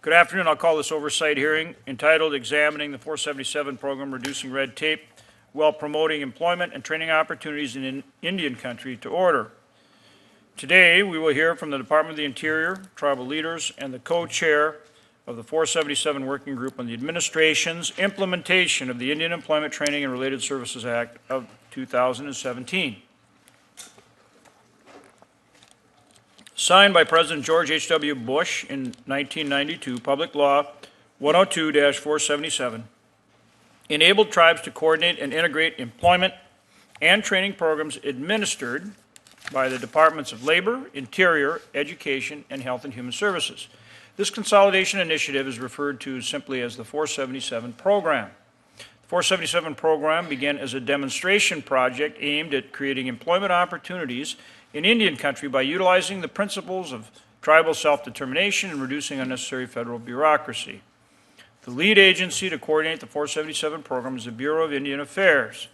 Good afternoon. I'll call this oversight hearing entitled Examining the 477 Program, Reducing Red Tape While Promoting Employment and Training Opportunities in Indian Country to order. Today, we will hear from the Department of the Interior, tribal leaders, and the co-chair of the 477 Working Group on the administration's implementation of the Indian Employment Training and Related Services Act of 2017. Signed by President George H.W. Bush in 1992, Public Law 102-477 enabled tribes to coordinate and integrate employment and training programs administered by the Departments of Labor, Interior, Education, and Health and Human Services. This consolidation initiative is referred to simply as the 477 program. The 477 program began as a demonstration project aimed at creating employment opportunities in Indian Country by utilizing the principles of tribal self-determination and reducing unnecessary federal bureaucracy. The lead agency to coordinate the 477 program is the Bureau of Indian Affairs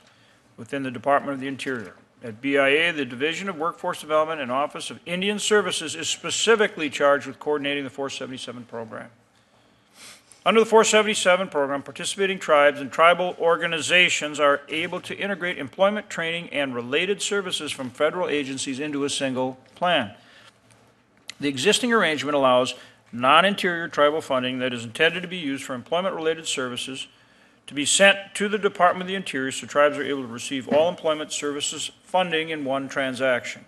within the Department of the Interior. At BIA, the Division of Workforce Development and Office of Indian Services is specifically charged with coordinating the 477 program. Under the 477 program, participating tribes and tribal organizations are able to integrate employment, training, and related services from federal agencies into a single plan. The existing arrangement allows non-interior tribal funding that is intended to be used for employment-related services to be sent to the Department of the Interior so tribes are able to receive all employment services funding in one transaction.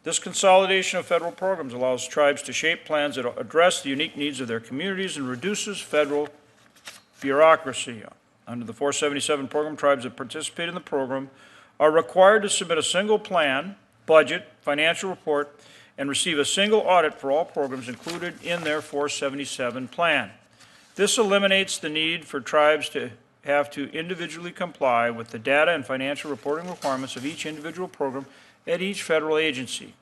This consolidation of federal programs allows tribes to shape plans that address the unique needs of their communities and reduces federal bureaucracy. Under the 477 program, tribes that participate in the program are required to submit a single plan, budget, financial report, and receive a single audit for all programs included in their 477 plan. This eliminates the need for tribes to have to individually comply with the data and financial reporting requirements of each individual program at each federal agency.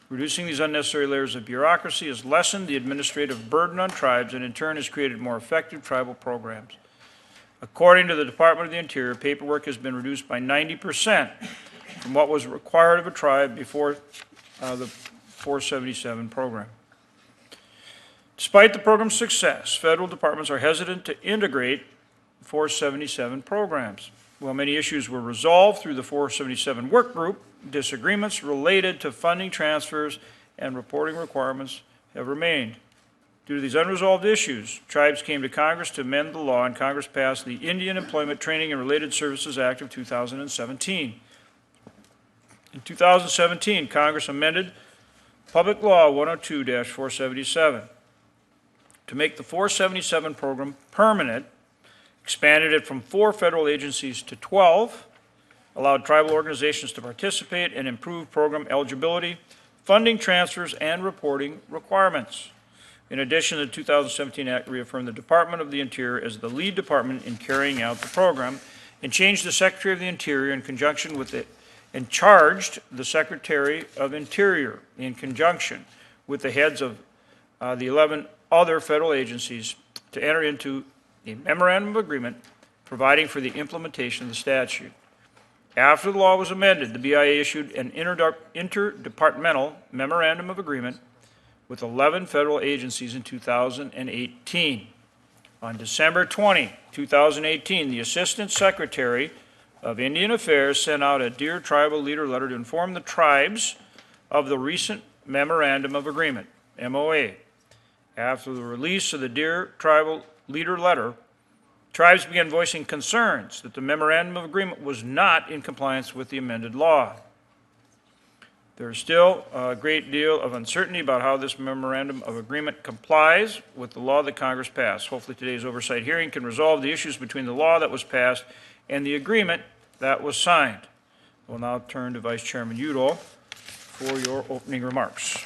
Reducing these unnecessary layers of bureaucracy has lessened the administrative burden on tribes and in turn has created more effective tribal programs. According to the Department of the Interior, paperwork has been reduced by 90% from what was required of a tribe before the 477 program. Despite the program's success, federal departments are hesitant to integrate 477 programs. While many issues were resolved through the 477 work group, disagreements related to funding transfers and reporting requirements have remained. Due to these unresolved issues, tribes came to Congress to amend the law, and Congress passed the Indian Employment Training and Related Services Act of 2017. In 2017, Congress amended Public Law 102-477 to make the 477 program permanent, expanded it from 4 federal agencies to 12, allowed tribal organizations to participate, and improved program eligibility, funding transfers, and reporting requirements. In addition, the 2017 Act reaffirmed the Department of the Interior as the lead department in carrying out the program and changed the Secretary of the Interior in conjunction with it and charged the Secretary of Interior in conjunction with the heads of the 11 other federal agencies to enter into a memorandum of agreement providing for the implementation of the statute. After the law was amended, the BIA issued an interdepartmental memorandum of agreement with 11 federal agencies in 2018. On December 20, 2018, the Assistant Secretary of Indian Affairs sent out a Dear Tribal Leader letter to inform the tribes of the recent memorandum of agreement, MOA. After the release of the Dear Tribal Leader letter, tribes began voicing concerns that the memorandum of agreement was not in compliance with the amended law. There is still a great deal of uncertainty about how this memorandum of agreement complies with the law that Congress passed. Hopefully today's oversight hearing can resolve the issues between the law that was passed and the agreement that was signed. We'll now turn to Vice Chairman Udall for your opening remarks.